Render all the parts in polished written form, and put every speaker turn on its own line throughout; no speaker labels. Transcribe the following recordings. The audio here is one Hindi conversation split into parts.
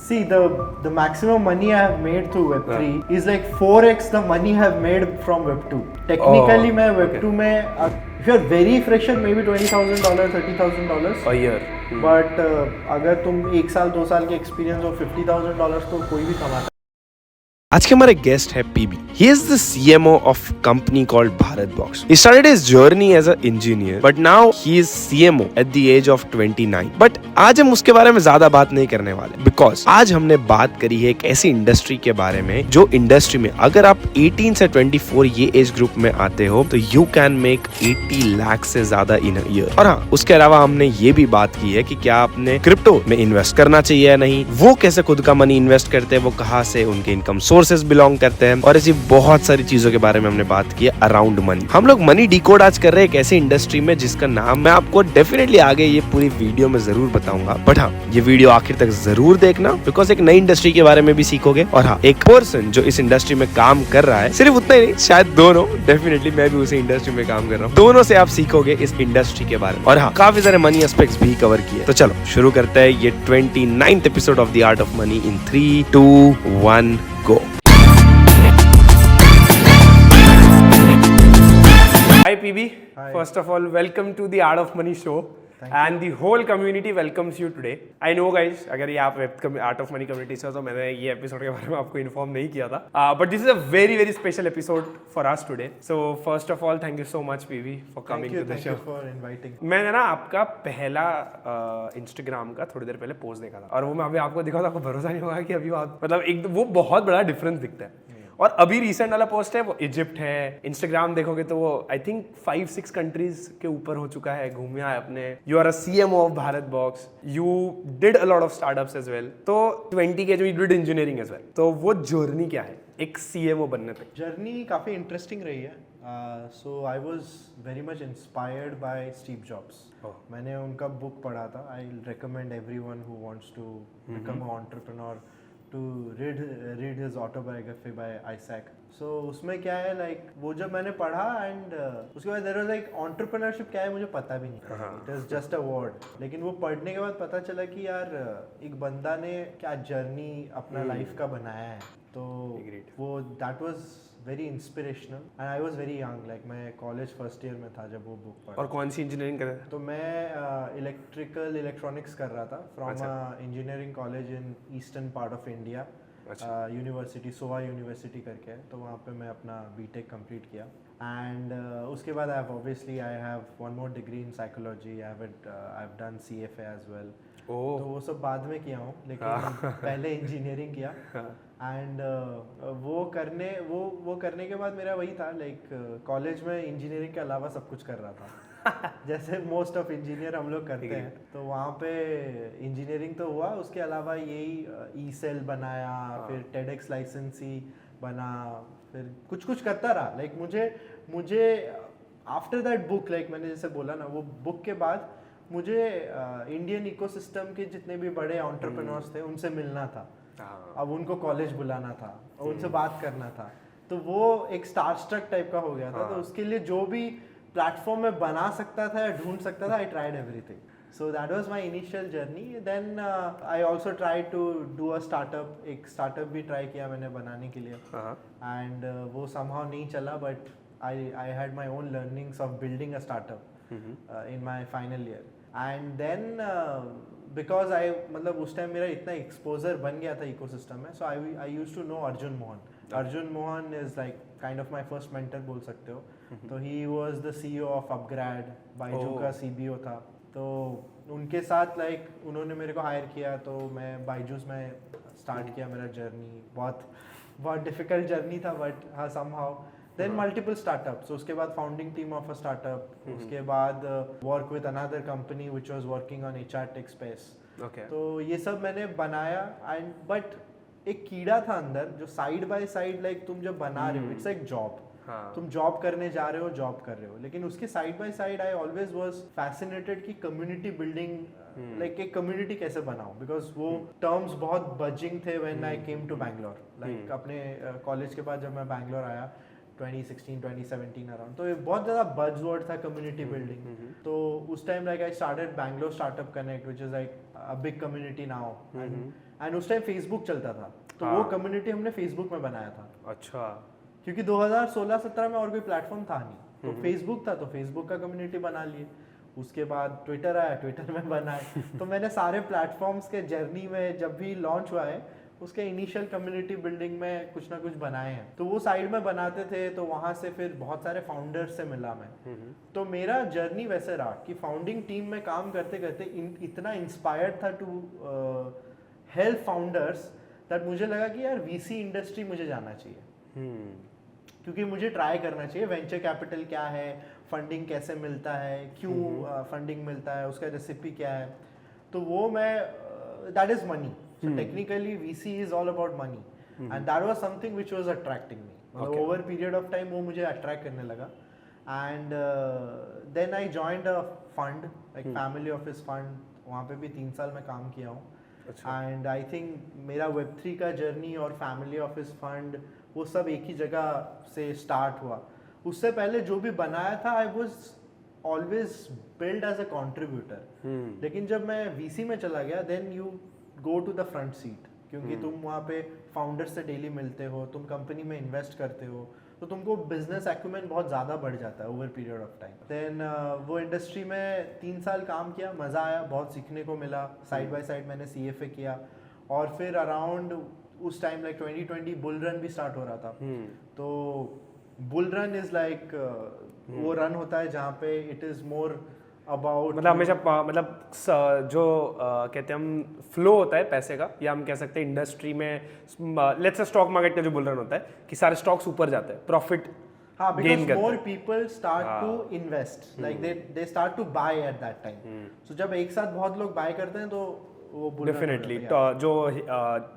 See, the maximum money I have made through Web3 is like 4x the money I have made from Web2. Technically, मैं Web2 में if you're very fresher, maybe $20,000, $30,000
a year.
But अगर तुम 1 साल 2 साल के एक्सपीरियंस और $50,000 तो कोई भी कमाता है.
आज के हमारे गेस्ट है PB. He is the CMO of company called BharatBox. He started his journey as an engineer, but now he is CMO at the age of 29. But आज हम उसके बारे में ज्यादा बात नहीं करने वाले, because आज हमने बात करी है एक ऐसी इंडस्ट्री के बारे में जो इंडस्ट्री में अगर आप 18 से 24 ये एज ग्रुप में आते हो तो यू कैन मेक 80 लाख से ज्यादा इन अ ईयर. और हाँ, उसके अलावा हमने ये भी बात की है कि क्या आपने क्रिप्टो में इन्वेस्ट करना चाहिए या नहीं, वो कैसे खुद का मनी इन्वेस्ट करते हैं, वो कहाँ से उनके इनकम सोर्सेस बिलोंग करते हैं, और ऐसी बहुत सारी चीजों के बारे में हमने बात की है अराउंड मनी. हम लोग मनी डिकोड आज कर रहे हैं एक ऐसी इंडस्ट्री में जिसका नाम मैं आपको डेफिनेटली आगे ये पूरी वीडियो में जरूर बताऊंगा. बट हाँ, ये वीडियो आखिर तक जरूर देखना, बिकॉज एक नई इंडस्ट्री के बारे में भी सीखोगे. और हाँ, एक पर्सन जो इस इंडस्ट्री में काम कर रहा है, सिर्फ उतना ही नहीं, शायद दोनों, डेफिनेटली मैं भी उसी इंडस्ट्री में काम कर रहा हूँ, दोनों से आप सीखोगे इस इंडस्ट्री के बारे में. और हाँ, काफी सारे मनी एस्पेक्ट्स भी कवर किए. तो चलो शुरू करते हैं ये 29th episode of the art of money in 3, 2, 1 go. Hi PB.
Hi.
First of all, welcome to the Art of Money show. And the whole community welcomes you today. I know guys, अगर ये आप Art of Money community से हो तो मैंने ये एपिसोड के बारे में आपको इन्फॉर्म नहीं किया था. But this is a very very special episode for us today. So first of all, thank you so much PB for coming to the show.
Thank you for inviting.
मैंने ना आपका पहला इंस्टाग्राम का थोड़ी देर पहले पोस्ट देखा था, और वो मैं अभी आपको दिखा तो आपको भरोसा नहीं होगा कि अभी आप मतलब एक वो बहुत बड़ा डिफरेंस दिखता है. और अभी रिसेंट वाला पोस्ट है वो इजिप्ट है. इंस्टाग्राम देखोगे तो वो आई थिंक 5-6 कंट्रीज के ऊपर हो चुका है, घूमे आए अपने. You are a CMO of Bharat Box. You did a lot of startups as well. तो 20 के जो you did engineering as well. तो वो जर्नी क्या है एक CMO बनने तक?
जर्नी काफ़ी इंटरेस्टिंग रही है. So I was very much inspired by Steve Jobs. मैंने उनका बुक पढ़ा था. I recommend everyone who wants to become a entrepreneur to read his autobiography by Isaac. So उसमें क्या है like वो जब मैंने पढ़ा and उसके बाद there was like entrepreneurship क्या है मुझे पता भी नहीं. It is just a word. लेकिन वो पढ़ने के बाद पता चला कि यार एक बंदा ने क्या जर्नी अपना लाइफ का बनाया है. तो वो that was very inspirational and I was very young, like मैं कॉलेज फर्स्ट ईयर में था जब वो बुक पढ़ा.
और कौन सी इंजीनियरिंग कर रहे थे?
तो मैं इलेक्ट्रिकल इलेक्ट्रॉनिक्स कर रहा था from engineering college in eastern part of India. University सोवा यूनिवर्सिटी करके है, तो वहाँ पे मैं अपना बीटेक कंप्लीट किया. एंड उसके बाद I have one more degree in psychology. I have done CFA as well. तो वो सब बाद में किया हूँ, लेकिन पहले इंजीनियरिंग किया. एंड वो करने के बाद मेरा वही था लाइक कॉलेज में इंजीनियरिंग के अलावा सब कुछ कर रहा था. जैसे मोस्ट ऑफ इंजीनियर हम लोग करते हैं. तो वहाँ पे इंजीनियरिंग तो हुआ, उसके अलावा यही ई-सेल बनाया, फिर TEDx लाइसेंसी बना, फिर कुछ करता रहा. लाइक मुझे आफ्टर दैट बुक, लाइक मैंने जैसे बोला ना, वो बुक के बाद मुझे इंडियन इकोसिस्टम के जितने भी बड़े एंटरप्रेन्योर्स थे उनसे मिलना था. अब उनको कॉलेज बुलाना था और उनसे बात करना था. तो वो एक स्टारस्ट्रक टाइप का हो गया था. तो उसके लिए जो भी प्लेटफॉर्म में बना सकता था या ढूंढ सकता था, I tried everything. So that was my initial journey. Then I also try to do a startup. एक स्टार्टअप भी ट्राई किया मैंने बनाने के लिए, एंड वो समहाउ नहीं चला. But I had my own learnings of building a startup in my final year. And then because मतलब उस टाइम मेरा इतना एक्सपोजर बन गया था इकोसिस्टम में. So I used to know Arjun Mohan. Arjun Mohan is like kind of my first mentor बोल सकते हो. तो he was the CEO of upGrad. Byju का CBO था. तो उनके साथ लाइक उन्होंने मेरे को हायर किया, तो मैं बाइजूस में स्टार्ट किया मेरा जर्नी. बहुत डिफिकल्ट जर्नी था, बट हाँ समहाउ. Then multiple startups. उसके बाद founding team of a startup. उसके बाद work with another company which was working on HR tech space. तो ये सब मैंने बनाया. एंड बट एक कीड़ा था अंदर जो साइड बाय साइड लाइक तुम जब बना रहे हो, इट्स लाइक जॉब. तुम जॉब करने जा रहे हो, जॉब कर रहे हो, लेकिन उसके side by side I always was fascinated कि कम्युनिटी बिल्डिंग, लाइक एक कम्युनिटी कैसे बनाऊं. बिकॉज वो टर्म्स बहुत बजिंग थे when I came to Bangalore. Like अपने कॉलेज के बाद जब मैं बैंगलोर आया 2016 2017 अराउंड, तो ये बहुत ज़्यादा बज़वर्ड था कम्युनिटी बिल्डिंग. तो उस time like I started Bangalore startup connect, which is like a big community now, and उस टाइम फेसबुक चलता था, तो वो कम्युनिटी हमने फेसबुक में बनाया था।
अच्छा।
क्योंकि 2016-17 में और कोई प्लेटफॉर्म था नहीं, तो फेसबुक था, तो फेसबुक का कम्युनिटी बना लिए। उसके बाद ट्विटर आया, ट्विटर में बनाए। तो मैंने सारे प्लेटफॉर्म्स के जर्नी में जब भी लॉन्च हुआ है उसके इनिशियल कम्युनिटी बिल्डिंग में कुछ ना कुछ बनाए हैं, तो वो साइड में बनाते थे, तो वहाँ से फिर बहुत सारे फाउंडर्स से मिला मैं। तो मेरा जर्नी वैसे रहा कि फाउंडिंग टीम में काम करते करते इतना इंस्पायर्ड था टू हेल्प फाउंडर्स दैट मुझे लगा कि यार वीसी इंडस्ट्री मुझे जाना चाहिए, क्योंकि मुझे ट्राई करना चाहिए वेंचर कैपिटल क्या है, फंडिंग कैसे मिलता है, क्यों फंडिंग मिलता है, उसका रेसिपी क्या है। तो वो मैं that is money, so technically VC is all about money, and that was something which was attracting me, मतलब ओवर पीरियड ऑफ टाइम वो मुझे अट्रैक्ट करने लगा। And then I joined a fund like family office fund, वहाँ पे भी 3 साल मैं काम किया हूँ। एंड आई थिंक मेरा वेब3 का जर्नी और फैमिली ऑफिस फंड वो सब एक ही जगह से स्टार्ट हुआ। उससे पहले जो भी बनाया था I was always build as a contributor, लेकिन जब मैं वीसी में चला गया then you go to the front seat, क्योंकि तुम वहाँ पे फाउंडर से डेली मिलते हो, तुम कंपनी में इन्वेस्ट करते हो, तो तुमको बिजनेस एक्यूमेंट बहुत ज़्यादा बढ़ जाता है over period of time. Then वो इंडस्ट्री में 3 साल काम किया, मज़ा आया, बहुत सीखने को मिला। साइड बाय साइड मैंने CFA किया, और फिर अराउंड उस टाइम लाइक 2020 बुल रन भी स्टार्ट हो रहा था। तो बुल रन इज लाइक वो रन होता है जहाँ पे इट इज़ मोर अबाउट,
मतलब हमेशा मतलब जो कहते हैं हम फ्लो होता है पैसे का, या हम कह सकते हैं इंडस्ट्री में लेट्स से स्टॉक मार्केट का जो बुल रन होता है कि सारे स्टॉक्स ऊपर जाते हैं, प्रॉफिट
हाँ, because more people start to invest, like they start to buy at that time. So जब एक साथ बहुत लोग buy करते हैं तो वो bull run
डेफिनेटली
होता है,
जो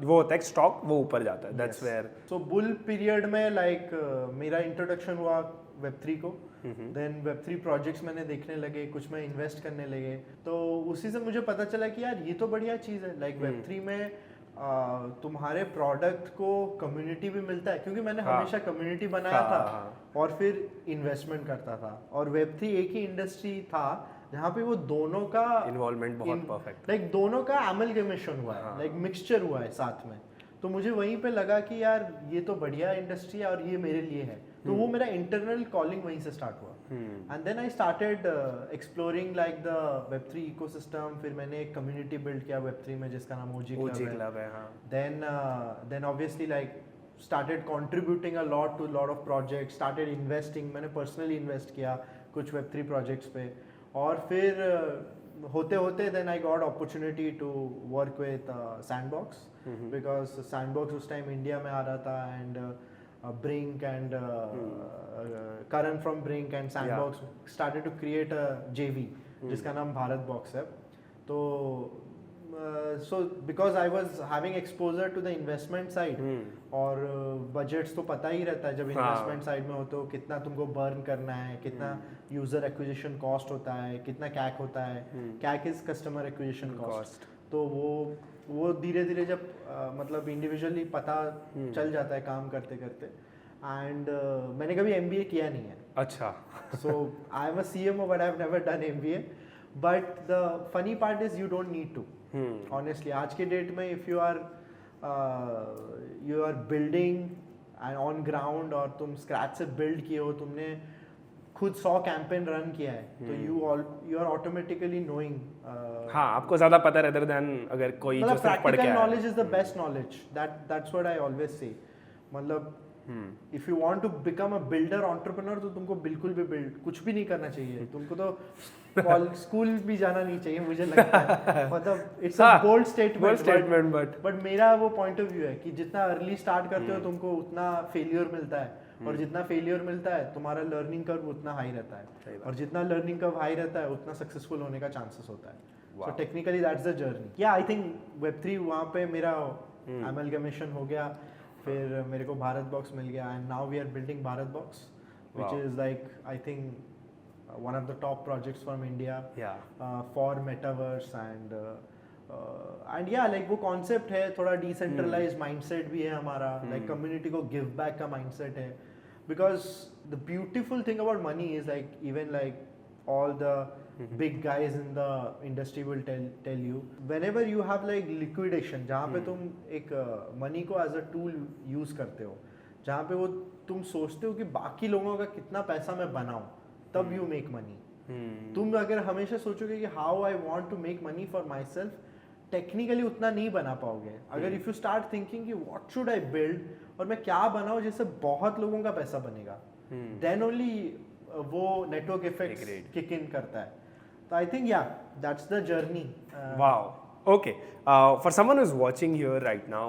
वो होता है स्टॉक वो ऊपर जाता है, that's where.
So bull period में like मेरा इंट्रोडक्शन हुआ Web3 को, देन Web3 प्रोजेक्ट्स मैंने देखने लगे, कुछ में इन्वेस्ट करने लगे, तो उसी से मुझे पता चला कि यार ये तो बढ़िया चीज़ है। लाइक Web3 में तुम्हारे प्रोडक्ट को कम्युनिटी भी मिलता है, क्योंकि मैंने हमेशा कम्युनिटी बनाया था और फिर इन्वेस्टमेंट करता था, और Web3 एक ही इंडस्ट्री था जहाँ पे वो दोनों का
इन्वॉल्वमेंट बहुत परफेक्ट,
लाइक दोनों का अमलगमेशन हुआ है, लाइक मिक्सचर हुआ है साथ में। तो मुझे वहीं पे लगा कि यार ये तो बढ़िया इंडस्ट्री है और ये मेरे लिए है, तो वो मेरा इंटरनल कॉलिंग वहीं से स्टार्ट हुआ। And then I started exploring like the Web3 ecosystem. फिर मैंने एक कम्युनिटी बिल्ड किया Web3 में जिसका नाम OG क्लब है। Then obviously like started contributing a lot to lot of projects, started investing, मैंने पर्सनली इन्वेस्ट किया कुछ Web3 प्रोजेक्ट्स पे, और फिर होते होते then I got opportunity to work with Sandbox, because Sandbox उस टाइम इंडिया में आ रहा था, and Brink and Karan from Brink and Sandbox started to create a JV जिसका नाम भारत बॉक्स है। तो so because I was having exposure to the investment side, और बजट्स तो पता ही रहता है जब इन्वेस्टमेंट साइड में हो, तो कितना तुमको बर्न करना है, कितना यूजर एक्विजिशन कॉस्ट होता है, कितना कैक होता है, कैक इज कस्टमर एक्विजिशन कॉस्ट। तो वो धीरे धीरे जब मतलब इंडिविजुअली पता चल जाता है काम करते करते। एंड मैंने कभी MBA किया नहीं है।
अच्छा।
So I am a CMO but I have never done MBA, but the funny part is you don't need to, honestly. आज के डेट में if you are building and on ground, और तुम स्क्रैच से बिल्ड किए हो, तुमने खुद 100 कैंपेन रन किया है, तो यू आर ऑटोमेटिकली नोइंग।
हाँ, आपको ज्यादा पता रहता है देन अगर कोई जो सिर्फ पढ़ के आया।
Practical knowledge is the best knowledge, that's what I always say. मतलब if you want to become a builder entrepreneur, तो तुमको बिल्कुल भी कुछ भी नहीं करना चाहिए, तुमको तो स्कूल भी जाना नहीं चाहिए, मुझे लगता है। मतलब it's a bold statement, but मेरा वो पॉइंट ऑफ व्यू है कि जितना अर्ली स्टार्ट करते हो तुमको उतना फेलियर मिलता है, और जितना फेलियर मिलता है तुम्हारा लर्निंग कर्व उतना हाई रहता है, और जितना लर्निंग कर्व हाई रहता है उतना सक्सेसफुल होने का चांसेस होता है। So technically that's the journey. या आई थिंक Web3 वहाँ पे मेरा अमलगमेशन हो गया, फिर मेरे को भारत बॉक्स मिल गया, and now we are building Bharat Box, which is like I think one of the top projects from India for metaverse, and या लाइक वो कॉन्सेप्ट है, थोड़ा डिसेंट्रलाइज्ड माइंडसेट भी है हमारा, लाइक कम्युनिटी को गिव बैक का माइंडसेट है। Because the beautiful thing about money is like even like all the big guys in the industry will tell you. Whenever you have like liquidation, जहाँ पे तुम एक money को as a tool use करते हो, जहाँ पे वो तुम सोचते हो कि बाकी लोगों का कितना पैसा मैं बनाऊं, तब you make money. तुम अगर हमेशा सोचोगे कि how I want to make money for myself, technically उतना नहीं बना पाओगे. अगर इफ यू स्टार्ट थिंकिंग कि व्हाट शुड आई बिल्ड और मैं क्या बनाऊं जिससे बहुत लोगों का पैसा बनेगा, देन ओनली वो नेटवर्क इफेक्ट किक इन करता है. तो I think yeah that's the journey.
Wow. Okay, for someone who is watching here right now,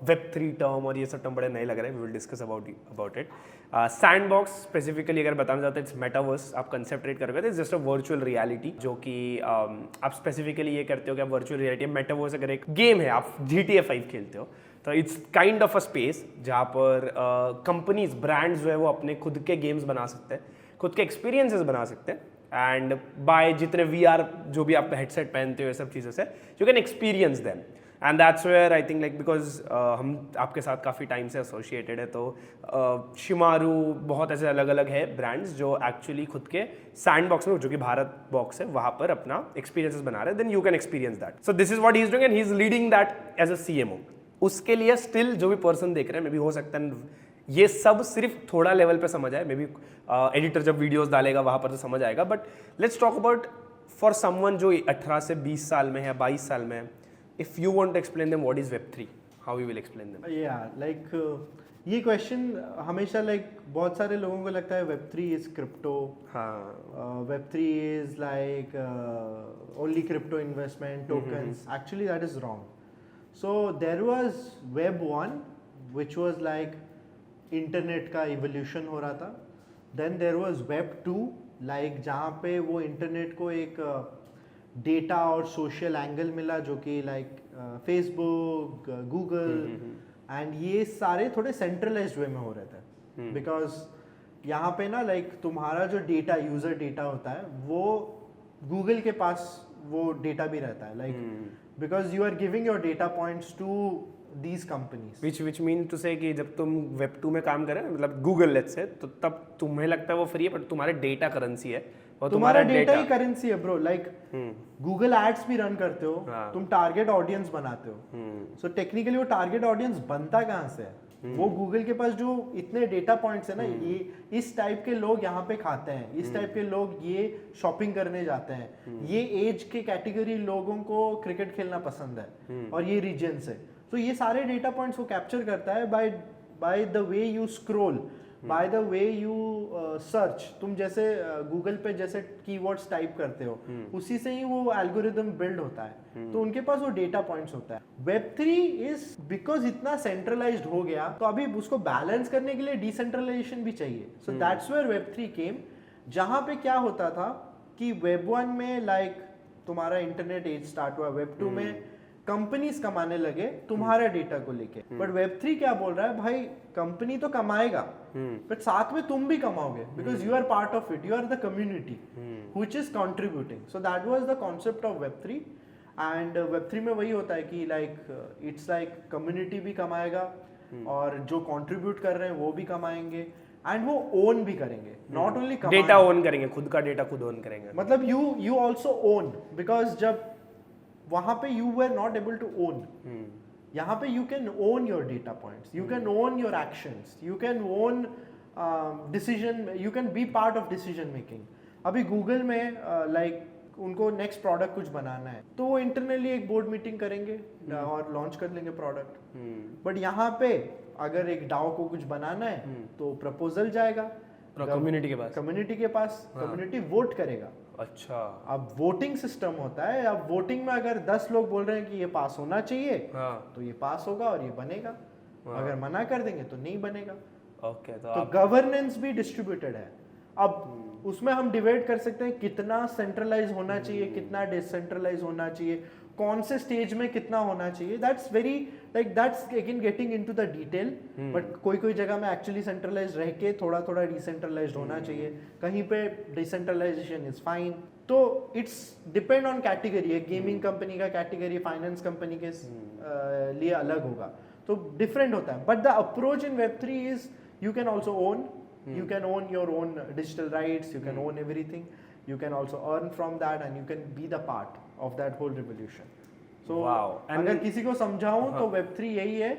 Web3 term और ये सब टर्म बड़े नए लग रहे हैं. We will discuss about it. Sandbox specifically अगर बताना चाहते हैं, इट्स मेटावर्स. आप कंसेप्ट रेट करोगे तो it's just a virtual reality, जो कि आप स्पेसिफिकली ये करते हो कि आप वर्चुअल रियलिटी. मेटावर्स अगर एक गेम है, आप GTA 5 खेलते हो, तो it's kind of a space जहाँ पर कंपनीज ब्रांड्स जो है वो अपने खुद के गेम्स बना सकते हैं, खुद के एक्सपीरियंसेस बना सकते हैं. एंड बाय जितने VR जो भी आप हेडसेट पहनते हो, ये सब चीज़ों से you can experience them. And that's where I think like because हम आपके साथ काफ़ी टाइम से एसोसिएटेड है, तो शिमारू बहुत ऐसे अलग अलग है ब्रांड्स जो एक्चुअली खुद के सैंडबॉक्स में, जो कि भारत बॉक्स है, वहाँ पर अपना एक्सपीरियंसेस बना रहे हैं. Then you can experience that. So this is what he is doing and he is leading that as a CMO. उसके लिए स्टिल जो भी पर्सन देख रहे हैं, मे बी हो सकता है ये सब सिर्फ थोड़ा लेवल पे समझ आए, मे बी एडिटर जब वीडियोस डालेगा वहाँ पर तो समझ आएगा. But let's talk about for someone जो 18 से 20 साल में है, 22 साल में है. If you want to explain them what is Web3, how you will explain them?
Yeah, like ये क्वेश्चन हमेशा like बहुत सारे लोगों को लगता है Web3 is crypto. हाँ. Web3 is like only crypto investment tokens. Actually, that is wrong. So there was Web1, which was like internet का इवोल्यूशन हो रहा था. Then there was Web2, like जहाँ पे वो इंटरनेट को एक डेटा और सोशल एंगल मिला, जो कि लाइक फेसबुक, गूगल एंड ये सारे थोड़े सेंट्रलाइज्ड वे में हो रहे थे. बिकॉज यहाँ पे ना लाइक तुम्हारा जो डेटा, यूजर डेटा होता है, वो गूगल के पास वो डेटा भी रहता है. Like because you are giving your data points to these companies,
which mean to say कि जब तुम Web2 में काम कर रहे हो, मतलब गूगल लेट्स से, तो तब तुम्हें लगता है वो फ्री है, बट तुम्हारे डेटा करेंसी है, और
तुम्हारा डेटा ही करेंसी है ब्रो. लाइक गूगल एड्स भी रन करते हो, तुम टारगेट ऑडियंस बनाते हो. सो टेक्निकली वो टारगेट ऑडियंस बनता कहाँ से है? वो गूगल के पास जो इतने डेटा पॉइंट्स है ना, ये इस टाइप के लोग यहाँ पे खाते हैं, इस टाइप के लोग ये शॉपिंग करने जाते हैं, ये एज के कैटेगरी लोगों को क्रिकेट खेलना पसंद है, और ये रीजन से. तो ये सारे डेटा पॉइंट्स वो कैप्चर करता है by the way you scroll, by the way you search. तुम जैसे गूगल पे जैसे कीवर्ड्स टाइप करते हो, उसी से ही वो एल्गोरिदम बिल्ड होता है. तो उनके पास वो डेटा पॉइंट्स होता है. Web3 इज बिकॉज इतना सेंट्रलाइज्ड हो गया, तो अभी उसको बैलेंस करने के लिए डिसेंट्रलाइजेशन भी चाहिए. सो दैट्स वेयर Web3 केम, जहां पे क्या होता था कि Web1 में लाइक तुम्हारा इंटरनेट एज स्टार्ट हुआ, Web2 में कंपनीज कमाने लगे तुम्हारा डेटा को लेके. बट Web3 क्या बोल रहा है, भाई कंपनी तो कमाएगा, बट साथ में तुम भी कमाओगे, because you are part of it, you are the community which is contributing. So that was the concept of Web3. And Web3 में वही होता है कि लाइक इट्स लाइक कम्युनिटी भी कमाएगा, और जो कंट्रीब्यूट कर रहे हैं वो भी कमाएंगे, एंड वो ओन भी करेंगे. नॉट ओनली
डेटा ओन करेंगे, खुद का डेटा खुद ओन करेंगे.
मतलब यू ऑल्सो ओन, बिकॉज जब वहां पे you were not able to own, यहाँ पे you can own your data points, you can own your actions, you can own decision, you can be part of decision making. अभी गूगल में लाइक उनको नेक्स्ट प्रोडक्ट कुछ बनाना है, तो वो इंटरनली एक बोर्ड मीटिंग करेंगे और लॉन्च कर लेंगे प्रोडक्ट. बट यहाँ पे अगर एक डाओ को कुछ बनाना है, तो प्रपोजल जाएगा
कम्युनिटी के पास,
कम्युनिटी वोट करेगा.
अच्छा,
अब वोटिंग सिस्टम होता है. अब वोटिंग में अगर 10 लोग बोल रहे हैं कि ये पास होना चाहिए, तो ये पास होगा और ये बनेगा. अगर मना कर देंगे तो नहीं बनेगा.
ओके,
तो गवर्नेंस भी डिस्ट्रीब्यूटेड है. अब उसमें हम डिवाइड कर सकते हैं कितना सेंट्रलाइज होना चाहिए, कितना डिसेंट्रलाइज होना चाहिए, कौन से स्टेज में कितना होना चाहिए. That's very like that's again getting into the detail. But कोई जगह में एक्चुअली सेंट्रलाइज रह के थोड़ा थोड़ा डिसेंट्रलाइज होना चाहिए, कहीं पे डिसेंट्रलाइजेशन इज फाइन. तो इट्स डिपेंड ऑन कैटेगरी. एक गेमिंग कंपनी का कैटेगरी फाइनेंस कंपनी के लिए अलग होगा, तो डिफरेंट होता है. But the approach in Web3 is you can also own, you can own your own digital rights, you can own everything. you can also earn from that and you can be the part of that whole revolution. So अगर किसी को समझाऊं तो Web3 यही है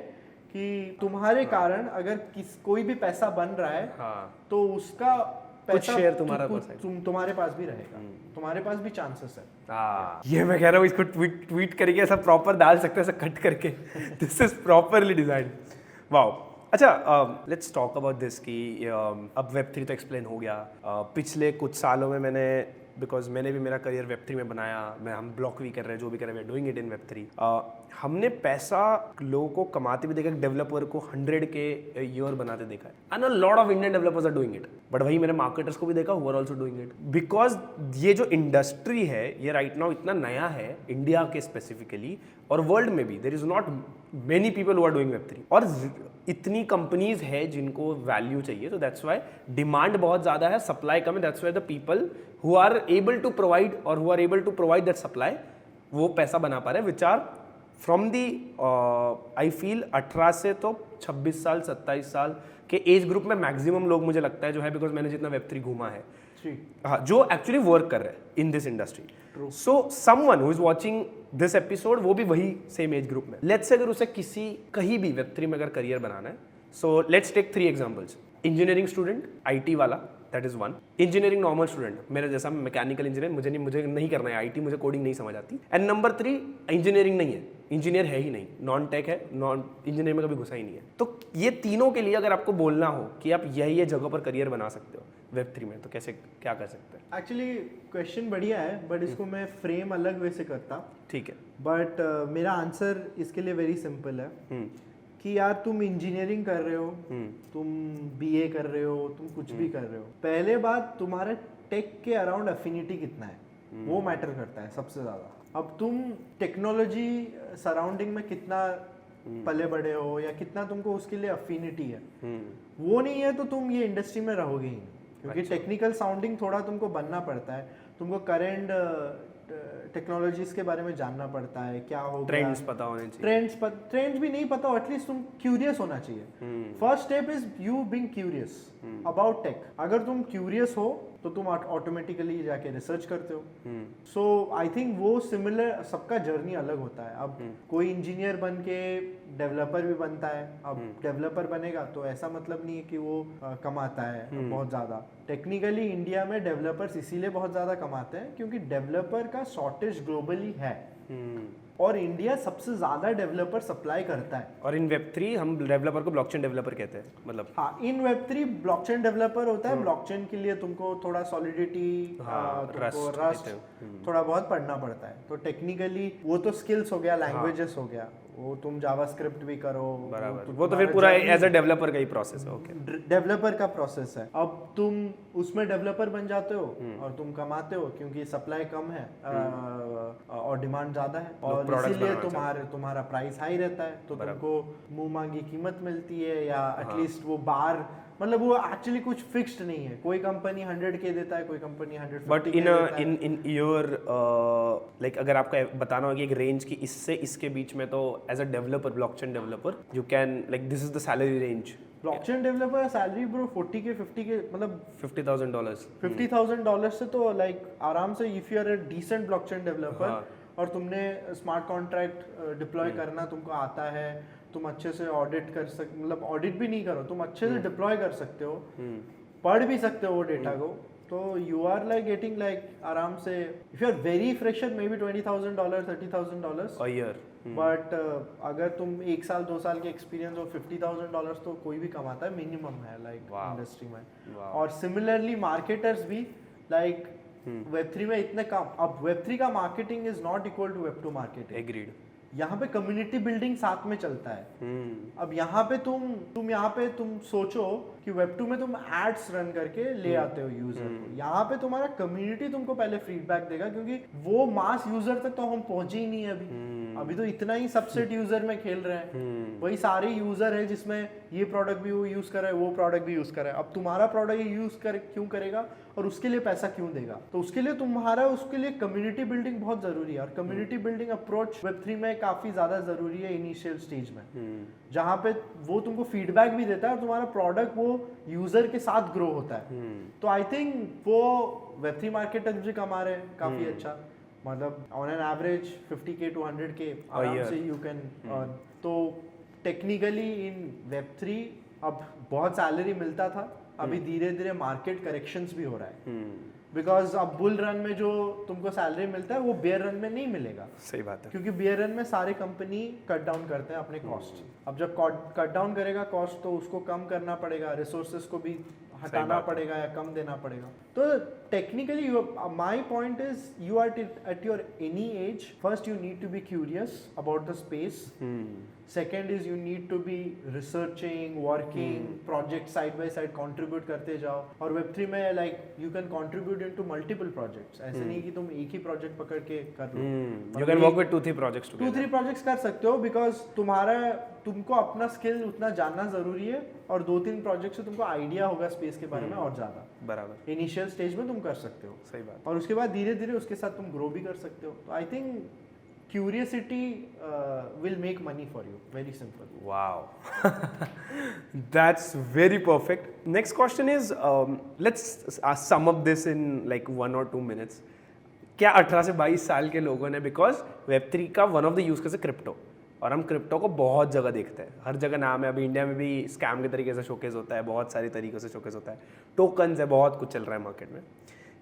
कि तुम्हारे कारण अगर कोई भी पैसा बन रहा है तो उसका
कुछ शेयर तुम्हारा
तुम्हारे पास भी रहेगा, तुम्हारे पास भी चांसेस है।
ये मैं कह रहा हूँ, इसको ट्वीट करके ऐसा प्रॉपर डाल सकते हैं, ऐसा कट करके। This is properly design. Wow. अच्छा, लेट्स टॉक अबाउट दिस कि अब Web3 तो एक्सप्लेन हो गया। पिछले कुछ सालों में बिकॉज मैंने भी मेरा करियर Web3 में बनाया, हम ब्लॉक भी कर रहे हैं, जो भी कर रहे हैं, we are doing it in Web3। हमने पैसा लोगों को कमाते भी देखा, डेवलपर को 100K ईयर बनाते देखा है, and a lot of Indian developers are doing it. But वही मैंने मार्केटर्स को भी देखा, who are also doing it, because ये जो इंडस्ट्री है ये राइट नाउ इतना नया है इंडिया के स्पेसिफिकली, और वर्ल्ड में भी there is not many people who are doing Web3, और इतनी कंपनीज है जिनको वैल्यू चाहिए। तो दैट्स वाई डिमांड बहुत ज़्यादा है, सप्लाई कम है। That's why the people who are able to provide और who are able to provide that supply, वो पैसा बना पा रहे हैं, which are from the I feel 18 से तो 26 साल 27 साल के एज ग्रुप में मैक्सिमम लोग मुझे लगता है जो है, बिकॉज मैंने जितना Web3 घूमा है, हाँ, जो एक्चुअली वर्क कर रहे हैं in this industry. So someone who is watching this episode, वो भी वही सेम एज ग्रुप में। लेट्स से अगर उसे कहीं भी Web3 में अगर करियर बनाना है, so let's take 3 examples. Engineering student, IT वाला, that is one. Engineering normal student, मेरे जैसा मैकेनिकल इंजीनियर, मुझे नहीं करना है IT, मुझे कोडिंग नहीं समझ आती। एंड नंबर 3, इंजीनियरिंग नहीं है, इंजीनियर है ही नहीं, नॉन टेक है, नॉन इंजीनियर में कभी घुसा ही नहीं है। तो ये तीनों के लिए अगर आपको बोलना हो कि आप यही जगह पर करियर बना सकते हो Web3 में, तो कैसे क्या कर सकते हैं?
एक्चुअली क्वेश्चन बढ़िया है, बट इसको मैं फ्रेम अलग वे से करता।
ठीक है।
बट मेरा आंसर इसके लिए वेरी सिंपल है कि यार तुम इंजीनियरिंग कर रहे हो, तुम BA कर रहे हो, तुम कुछ भी कर रहे हो, पहले बात तुम्हारा टेक के अराउंड अफिनिटी कितना है, वो मैटर करता है सबसे ज़्यादा। अब तुम टेक्नोलॉजी सराउंडिंग में कितना पले बड़े हो या कितना तुमको उसके लिए अफिनिटी है, वो नहीं है तो तुम ये इंडस्ट्री में रहोगे ही नहीं, क्योंकि टेक्निकल साउंडिंग थोड़ा तुमको बनना पड़ता है, तुमको करेंट टेक्नोलॉजीज के बारे में जानना पड़ता है, क्या हो
ट्रेंड्स पता होने चाहिए,
ट्रेंड्स भी नहीं पता, एटलीस्ट तुम क्यूरियस होना चाहिए। First step is you being curious about tech. अगर तुम क्यूरियस हो तो तुम ऑटोमेटिकली जाके रिसर्च करते हो। सो आई थिंक वो सिमिलर, सबका जर्नी अलग होता है। अब कोई इंजीनियर बन के डेवलपर भी बनता है, अब डेवलपर बनेगा तो ऐसा मतलब नहीं है कि वो कमाता है बहुत ज़्यादा। टेक्निकली इंडिया में डेवलपर्स इसीलिए बहुत ज़्यादा कमाते हैं क्योंकि डेवलपर का शॉर्टेज ग्लोबली है, और इंडिया सबसे ज्यादा डेवलपर सप्लाई करता है।
और इन Web3 हम डेवलपर को ब्लॉकचेन डेवलपर कहते हैं, मतलब
हाँ, इन Web3 ब्लॉकचेन डेवलपर होता है। ब्लॉकचेन के लिए तुमको थोड़ा सॉलिडिटी, तुमको रस्ट थोड़ा बहुत पढ़ना पड़ता है। तो टेक्निकली वो तो स्किल्स हो गया, लैंग्वेजेस हो गया, वो तुम जावास्क्रिप्ट भी करो,
बराबर, वो तो फिर पूरा एज अ डेवलपर का ही प्रोसेस है। ओके,
डेवलपर का प्रोसेस है। अब तुम उसमें डेवलपर बन जाते हो और तुम कमाते हो क्योंकि सप्लाई कम है और डिमांड ज्यादा है, और इसीलिए तुम्हारा प्राइस हाई रहता है, तो तुमको मुंह मांगी कीमत मिलती है, या एटलीस्ट वो बार, मतलब वो एक्चुअली कुछ फिक्स्ड नहीं है। कोई कंपनी 100K देता है, कोई company 150K
but in your like अगर आपका बताना होगा एक रेंज की इससे इसके बीच में, तो as a developer, blockchain developer, you can like this is the salary range.
Blockchain developer salary bro 40K 50K, मतलब
$50,000
$50,000 से तो लाइक आराम से, if you are a decent blockchain developer और तुमने स्मार्ट कॉन्ट्रैक्ट डिप्लॉय करना तुमको आता है, तुम अच्छे से ऑडिट कर सकते, मतलब ऑडिट भी नहीं करो, तुम अच्छे से डिप्लॉय कर सकते हो, पढ़ भी सकते हो वो डेटा को, तो you are like getting like आराम से, if you are very fresher maybe $20,000 $30,000
a year.
But अगर तुम 1 साल 2 साल के एक्सपीरियंस हो, $50,000 तो कोई भी कमाता है, मिनिमम है लाइक इंडस्ट्री में। और सिमिलरली मार्केटर्स भी लाइक Web3 में इतने कम, अब Web3 का marketing is not equal to Web2 marketing.
Agreed.
यहाँ पे कम्युनिटी बिल्डिंग साथ में चलता है। अब यहाँ पे तुम सोचो कि Web2 में तुम एड्स रन करके ले आते हो यूजर को, यहाँ पे तुम्हारा कम्युनिटी तुमको पहले फीडबैक देगा, क्योंकि वो मास यूजर तक तो हम पहुंचे ही नहीं है अभी। अभी तो इतना ही सबसेट यूजर में खेल रहे हैं, वही सारे यूजर है जिसमें ये प्रोडक्ट भी वो यूज कर रहा है, वो प्रोडक्ट भी यूज कर रहा है। अब तुम्हारा प्रोडक्ट यूज कर क्यों करेगा और उसके लिए पैसा क्यों देगा? तो उसके लिए उसके लिए कम्युनिटी बिल्डिंग बहुत जरूरी है, और कम्युनिटी बिल्डिंग अप्रोच Web3 में काफी ज्यादा जरूरी है इनिशियल स्टेज में, जहाँ पे वो तुमको फीडबैक भी देता है और तुम्हारा प्रोडक्ट वो यूजर के साथ ग्रो होता है। तो आई थिंक वो Web3 मार्केटर्स भी कमा रहे हैं काफी अच्छा, मतलब on an average 50K to 100K आराम से यू कैन अर्न। तो टेक्निकली इन Web3 अब बहुत सैलरी मिलता था, अभी धीरे धीरे मार्केट करेक्शंस भी हो रहा है, बिकॉज अब बुल रन में जो तुमको सैलरी मिलता है वो बेयर रन में नहीं मिलेगा।
सही बात है,
क्योंकि बेयर रन में सारे कंपनी कट डाउन करते हैं अपने कॉस्ट। अब जब कट डाउन करेगा कॉस्ट तो उसको कम करना पड़ेगा, रिसोर्सेज को भी हटाना पड़ेगा या कम देना पड़ेगा। तो technically my point is you are at your any age, first you need to be curious about the space, second is you need to be researching, working, project side by side contribute करते जाओ। और Web3 में like you can contribute into multiple projects, ऐसे नहीं कि तुम एक ही प्रोजेक्ट पकड़ के कर लो,
you can work with 2-3 projects together,
2-3 projects कर सकते हो, बिकॉज तुमको अपना स्किल उतना जानना जरूरी है, और 2-3 प्रोजेक्ट से तुमको आइडिया होगा स्पेस के बारे में और ज्यादा।
बराबर,
इनिशियल स्टेज में तुम कर सकते हो,
सही बात,
और उसके बाद धीरे धीरे उसके साथ तुम ग्रो भी कर सकते हो। तो I think curiosity will make money for you, very simple.
Wow. That's very perfect. Next question is, let's sum up this in like 1 or 2 minutes. क्या 18 से 22 साल के लोगों ने, बिकॉज Web3 का one of the use case है क्रिप्टो, और हम क्रिप्टो को बहुत जगह देखते हैं, हर जगह नाम है। अभी इंडिया में भी स्कैम के तरीके से शोकेस होता है, बहुत सारी तरीक़ों से शोकेस होता है, टोकन्स है, बहुत कुछ चल रहा है मार्केट में।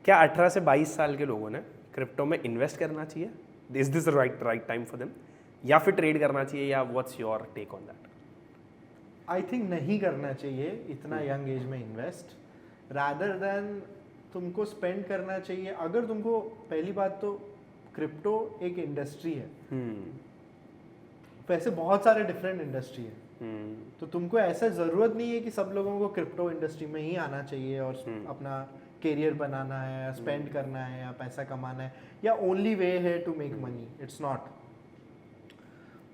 क्या 18 से 22 साल के लोगों ने क्रिप्टो में इन्वेस्ट करना चाहिए? Is this the right time for them? या फिर ट्रेड करना चाहिए, या what's your take on that?
I think नहीं करना चाहिए इतना यंग एज में इन्वेस्ट, रादर देन तुमको स्पेंड करना चाहिए। अगर तुमको, पहली बात तो क्रिप्टो एक इंडस्ट्री है, वैसे बहुत सारे डिफरेंट इंडस्ट्री है, तो तुमको ऐसा ज़रूरत नहीं है कि सब लोगों को क्रिप्टो इंडस्ट्री में ही आना चाहिए और अपना करियर बनाना है या स्पेंड करना है या पैसा कमाना है या ओनली वे है to make money, it's not.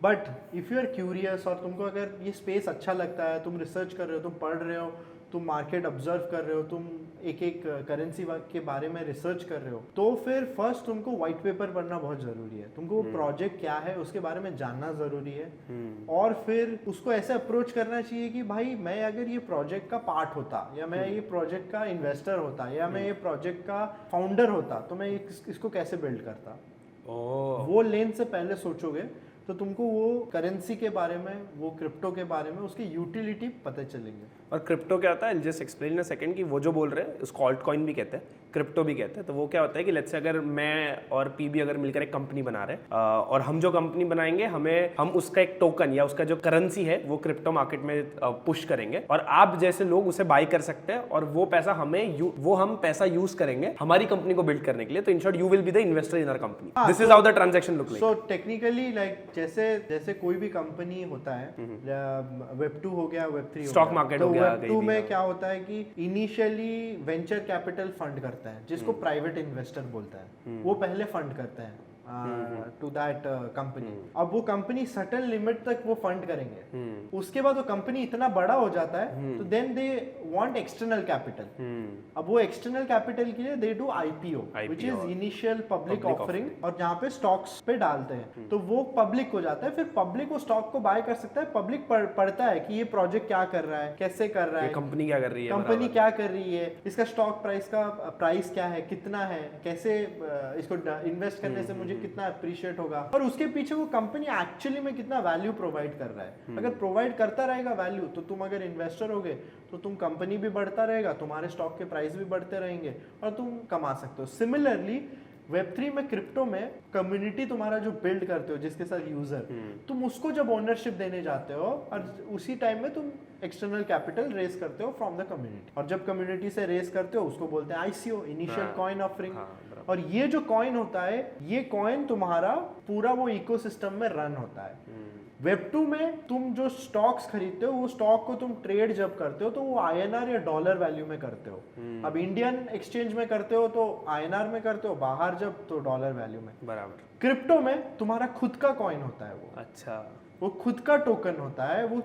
But if you are curious और तुमको अगर ये स्पेस अच्छा लगता है, तुम रिसर्च कर रहे हो, तुम पढ़ रहे हो, तुम मार्केट ऑब्जर्व कर रहे हो, तुम एक एक करेंसी के बारे में रिसर्च कर रहे हो, तो फिर फर्स्ट तुमको वाइट पेपर पढ़ना बहुत ज़रूरी है, तुमको वो प्रोजेक्ट क्या है उसके बारे में जानना ज़रूरी है, और फिर उसको ऐसे अप्रोच करना चाहिए कि भाई मैं अगर ये प्रोजेक्ट का पार्ट होता, या मैं ये प्रोजेक्ट का इन्वेस्टर होता, या मैं ये प्रोजेक्ट का फाउंडर होता, तो मैं इसको कैसे बिल्ड करता। वो लेन से पहले सोचोगे तो तुमको वो करेंसी के बारे में, वो क्रिप्टो के बारे में, उसकी यूटिलिटी पता चलेंगे।
और क्रिप्टो क्या होता है, just explain in a second, कि वो जो बोल रहे हैं उसको ऑल्ट कॉइन भी कहते हैं, क्रिप्टो भी कहते हैं। तो वो क्या होता है कि लेट्स से अगर मैं और पीबी अगर मिलकर एक कंपनी बना रहे हैं, और हम जो कंपनी बनाएंगे, हम उसका एक टोकन या उसका जो करेंसी है वो क्रिप्टो मार्केट में पुश करेंगे, और आप जैसे लोग उसे बाय कर सकते हैं, और वो पैसा हम पैसा यूज करेंगे हमारी कंपनी को बिल्ड करने के लिए। तो in short you will be the investor in our company. This is how the transaction look like.
So technically like जैसे कोई भी कंपनी होता है, Web2 हो गया, Web3
स्टॉक मार्केट हो गया,
Web2 में क्या होता है कि इनिशियली वेंचर कैपिटल फंड करता है, जिसको प्राइवेट इन्वेस्टर बोलता है, वो पहले फंड करते हैं टू दैट कंपनी। अब वो कंपनी सर्टेन लिमिट तक वो फंड करेंगे, उसके बाद वो कंपनी इतना बड़ा हो जाता है तो then they want external capital. अब वो एक्सटर्नल कैपिटल के लिए they do IPO which is initial public offering, और जहाँ पे स्टॉक्स पे डालते हैं तो वो पब्लिक हो जाता है। फिर पब्लिक वो स्टॉक को बाय कर सकता है, पब्लिक पढ़ता है कि ये प्रोजेक्ट क्या कर रहा है, कैसे कर रहा है,
कंपनी क्या कर रही है,
कंपनी क्या कर रही है, इसका स्टॉक प्राइस क्या है, कितना है, कैसे इसको इन्वेस्ट करने से मुझे कितना अप्रिशिएट होगा, और उसके पीछे वो कंपनी एक्चुअली में कितना वैल्यू प्रोवाइड कर रहा है। अगर प्रोवाइड करता रहेगा वैल्यू, तो तुम अगर इन्वेस्टर होगे तो तुम कंपनी भी बढ़ता रहेगा, तुम्हारे स्टॉक के प्राइस भी बढ़ते रहेंगे और तुम कमा सकते हो। सिमिलरली Web3 में, क्रिप्टो में, कम्युनिटी तुम्हारा जो बिल्ड करते हो जिसके साथ यूजर, तुम उसको जब ओनरशिप देने जाते हो, और उसी टाइम में तुम एक्सटर्नल कैपिटल रेस करते हो फ्रॉम द कम्युनिटी, और जब कम्युनिटी से रेस करते हो उसको बोलते हैं ICO, इनिशियल कॉइन ऑफरिंग। और ये जो कॉइन होता है, ये कॉइन तुम्हारा पूरा वो इकोसिस्टम में रन होता है। वेब 2 में तुम जो स्टॉक्स खरीदते हो वो स्टॉक को तुम ट्रेड जब करते हो तो वो INR या डॉलर वैल्यू में करते हो। अब इंडियन एक्सचेंज में करते हो तो INR में करते हो, बाहर जब तो डॉलर वैल्यू में।
बराबर।
क्रिप्टो में तुम्हारा खुद का कॉइन होता है,
अच्छा,
वो खुद का टोकन होता है, वो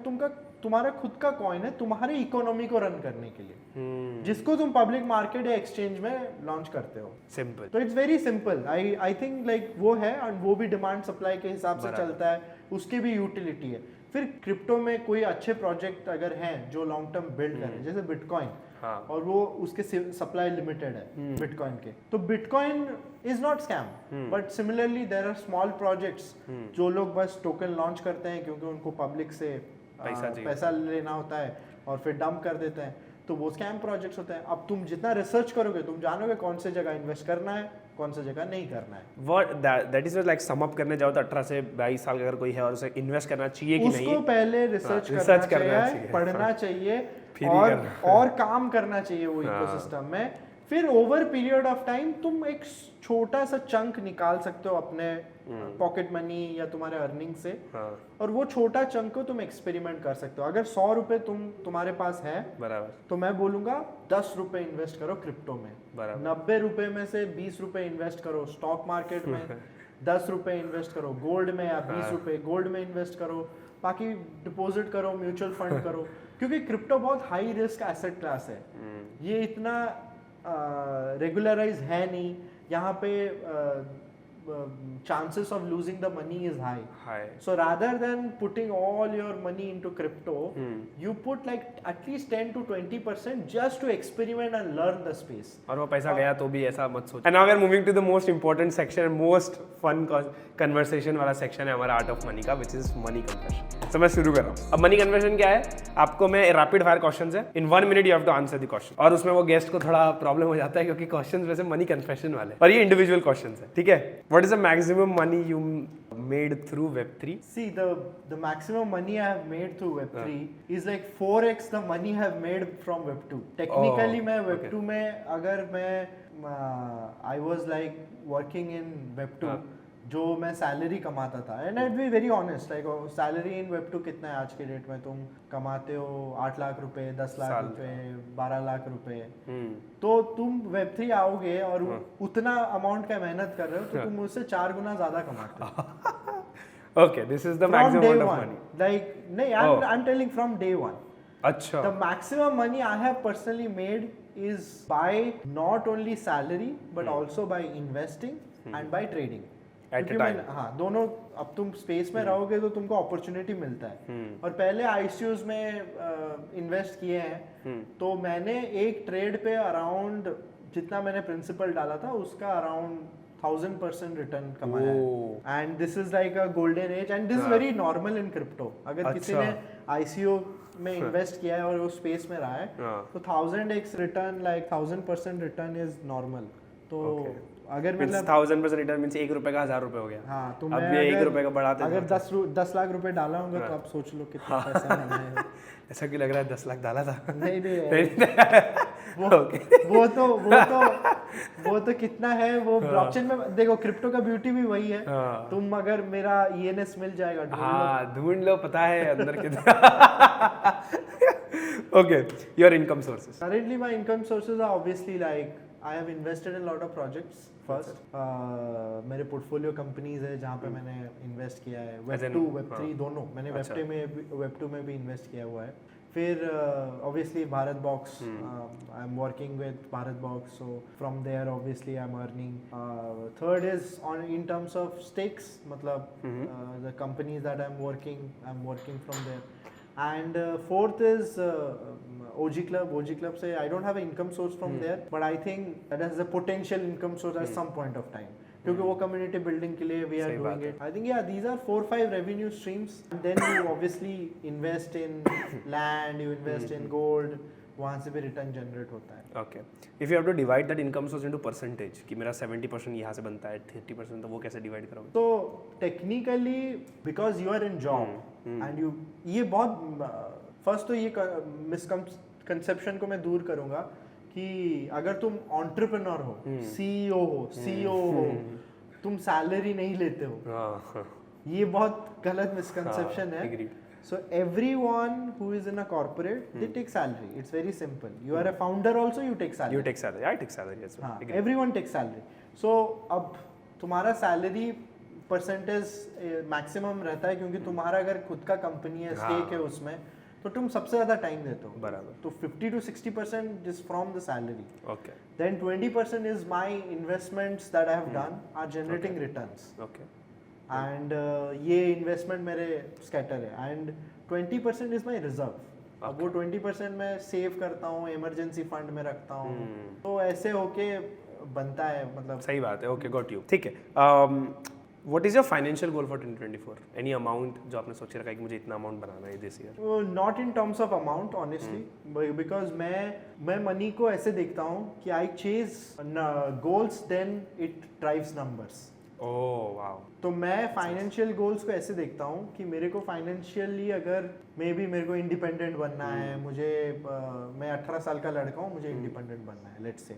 तुम्हारा खुद का कॉइन है तुम्हारे इकोनॉमी को रन करने के लिए, जिसको तुम पब्लिक मार्केट या एक्सचेंज में लॉन्च करते हो।
सिंपल।
तो it's very simple. I think like वो है, और वो भी डिमांड सप्लाई के हिसाब से चलता है, उसकी भी यूटिलिटी है। फिर क्रिप्टो में कोई अच्छे प्रोजेक्ट अगर हैं जो लॉन्ग टर्म बिल्ड करें, जैसे बिटकॉइन,
हाँ।
और वो उसके सप्लाई लिमिटेड है बिटकॉइन के, तो bitcoin is not scam, but similarly there are small projects जो लोग बस टोकन लॉन्च करते हैं क्योंकि उनको पब्लिक से पैसा लेना होता है और फिर डंप कर देते हैं, तो वो स्कैम प्रोजेक्ट्स होते हैं। अब तुम जितना रिसर्च करोगे तुम जानोगे कौन से जगह इन्वेस्ट करना है, कौन सी जगह नहीं करना है।
What that is like sum up करने जाओ तो 18 से 22 साल का अगर कोई है और उसे इन्वेस्ट करना चाहिए कि नहीं,
उसको पहले रिसर्च करना चाहिए, पढ़ना चाहिए और काम करना चाहिए वो इकोसिस्टम में। फिर ओवर पीरियड ऑफ टाइम तुम एक छोटा सा चंक निकाल सकते हो अपने पॉकेट मनी या तुम्हारे अर्निंग से, और वो छोटा चंक को तुम एक्सपेरिमेंट कर सकते हो। अगर 100 रुपए तुम्हारे पास है, बराबर, तो मैं बोलूंगा 10 रुपए इन्वेस्ट करो क्रिप्टो में, 90 रुपए में से 20 रुपए इन्वेस्ट करो स्टॉक मार्केट में, 10 रुपए इन्वेस्ट करो गोल्ड में, या 20 रुपए गोल्ड में इन्वेस्ट करो, बाकी डिपॉजिट करो, म्यूचुअल फंड करो, क्योंकि क्रिप्टो बहुत हाई रिस्क एसेट क्लास है। ये इतना रेगुलराइज है नहीं, यहाँ पे chances of losing the money is high. So rather than putting all your money into crypto, you put like at least 10 to 20% just to experiment and learn the space.
और वो पैसा गया तो भी ऐसा मत सोचो। And now we are moving to the most important section and most fun conversation वाला section है हमारा आर्ट ऑफ मनी का, which is money confession. तो मैं शुरू कर रहा हूँ। अब मनी कन्वर्शन क्या है, आपको मैं रैपिड फायर क्वेश्चंस है, in 1 minute you have to answer the question, और उसमें वो गेस्ट को थोड़ा प्रॉब्लम हो जाता है क्योंकि क्वेश्चंस वैसे मनी कन्फेशन वाले और ये इंडिविजुअल क्वेश्चंस है, ठीक है। What is the maximum money you made through Web3?
See, the maximum money I have made through Web3 is like 4x the money I have made from Web2. Technically, मैं Web2 में अगर मैं I was like working in Web2, जो मैं सैलरी कमाता था, and I be very honest, like salary in Web2 कितना है आज के डेट में, तुम कमाते हो 8 लाख रुपए, 10 लाख रुपए, 12 लाख रुपए, तो तुम Web3 आओगे और उतना अमाउंट का मेहनत कर रहे हो तो तुम उससे 4 गुना ज्यादा कमाते हो।
Okay, this is the maximum amount of money.
Like, नहीं, I'm telling from day one.
अच्छा.
The maximum money I have personally made is by not only salary but also by investing and by trading.
At a time.
हाँ, दोनों, अब तुम स्पेस में रहोगे तो तुमको अपॉर्चुनिटी मिलता है, और पहले ICOs में इन्वेस्ट किए हैं, तो मैंने एक ट्रेड पे अराउंड जितना मैंने प्रिंसिपल डाला था उसका अराउंड 1000% रिटर्न कमाया है, and this is like a golden age, and this is very normal in crypto. अगर किसी ने ICO में इन्वेस्ट किया है और वो स्पेस में रहा है तो 1000x return, like 1000% return is normal. तो अगर मतलब
1000% रिटर्न मींस 1 रुपए का 1000 रुपए हो गया।
हाँ, तो
अब ये 1 रुपए का बढ़ाते
अगर 10 लाख रुपए डाला होगा तो आप सोच लो कितना पैसा मैंने
ऐसा क्यों लग रहा है 10 लाख डाला था?
नहीं वो तो कितना है वो ब्लॉकचेन में, देखो क्रिप्टो का ब्यूटी भी वही है। तुम अगर मेरा ENS मिल जाएगा,
ढूंढ लो, पता है अंदर कितना। Okay, your income sources.
Currently my income sources are obviously like I have invested in a lot of projects first. मेरे पोर्टफोलियो कंपनीज है जहाँ पे मैंने इन्वेस्ट किया है, Web2 Web3 दोनों, मैंने Web2 में भी इन्वेस्ट किया हुआ है। फिर obviously Bharat box, I am working with Bharat box, so from there obviously I am earning. Third is on in terms of stakes, मतलब the companies that I am working from there, and fourth is OG Club say I don't have an income source from there, but I think that has a potential income source at some point of time, क्योंकि वो community building के लिए we are doing it. I think these are 4-5 revenue streams, and then you obviously invest in land, you invest in gold, वहाँ से भी रिटर्न जनरेट होता है।
Okay, if you have to divide that income source into percentage, कि मेरा 70% यहाँ से बनता है, 30%, तो वो कैसे डिवाइड करोगे?
तो technically because you are in job and you, ये बहुत फर्स्ट तो ये मिसकंसेप्शन को मैं दूर करूँगा कि अगर तुम एंटरप्रेन्योर हो, CEO हो, तुम सैलरी नहीं लेते हो, ये बहुत गलत मिसकंसेप्शन है.
agreed.
So everyone who is in a corporate, they take salary. It's very simple. You are a founder also, you take salary.
You take salary. I take salary as well.
हाँ,
Agreed.
everyone takes salary. So अब तुम्हारा salary परसेंटेज मैक्सिमम रहता है क्योंकि तुम्हारा अगर खुद का कंपनी है, स्टेक है उसमें, तो तुम सबसे ज़्यादा टाइम देते हो.
बराबर.
तो 50 to 60% is from the salary.
Okay.
Then 20% is my investments that I have done are generating returns.
Okay.
And ये investment मेरे scatter है. And 20% is my reserve. अब वो 20% मैं सेव करता हूँ, इमरजेंसी फंड में रखता हूँ. तो ऐसे होके बनता है, मतलब
सही बात है. Okay, got you. ठीक है. What is your financial goal for 2024? Any amount जो आपने सोच रखा है कि मुझे इतना अमाउंट बनाना है this year?
Not in terms of amount honestly, because मैं मनी को ऐसे देखता हूँ कि I chase goals then it drives numbers.
Oh wow.
तो मैं फाइनेंशियल गोल्स को ऐसे देखता हूँ कि मेरे को फाइनेंशियली अगर मेरे को इंडिपेंडेंट बनना है, मुझे मैं 18 साल का लड़का हूँ, मुझे इंडिपेंडेंट बनना है, लेट्स से.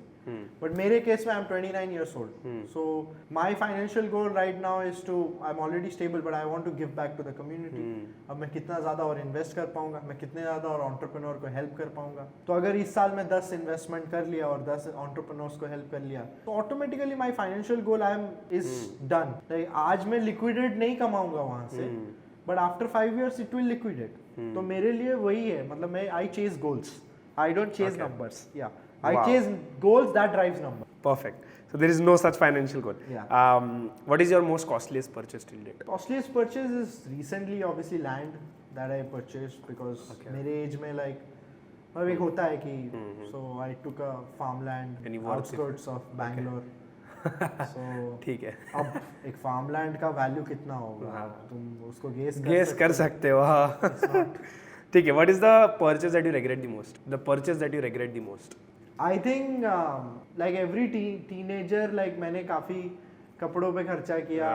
बट मेरे केस में I am 29 years old. So my financial goal right now is to, I am already stable but I want to give back to the community. अब मैं कितना ज़्यादा और इन्वेस्ट कर पाऊंगा, मैं कितने ज़्यादा और एंटरप्रेन्योर को हेल्प कर पाऊंगा. तो अगर इस साल में 10 इन्वेस्टमेंट कर लिया और 10 एंटरप्रेन्योर्स को हेल्प कर लिया, तो automatically my financial goal is done. आज मैं लिक्विडेट नहीं कमाऊंगा वहां से, but after 5 years it will liquidate. तो मेरे लिए वही है, मतलब मैं I chase goals, I don't chase numbers. या I chase goals that drives number.
Perfect. So there is no such financial goal.
Yeah.
What is your most costliest purchase till date?
Costliest purchase is recently obviously land that I purchased because मेरे एज में like अब एक होता है कि so I took a farmland
Any worth
outskirts of Bangalore. So
ठीक है.
अब एक फार्मलैंड का वैल्यू कितना होगा, तुम उसको
गेस कर सकते हो. हाँ. ठीक है. What is the purchase that you regret the most? The purchase that you regret the most?
I think like every teenager, like मैंने काफ़ी कपड़ों पे खर्चा किया,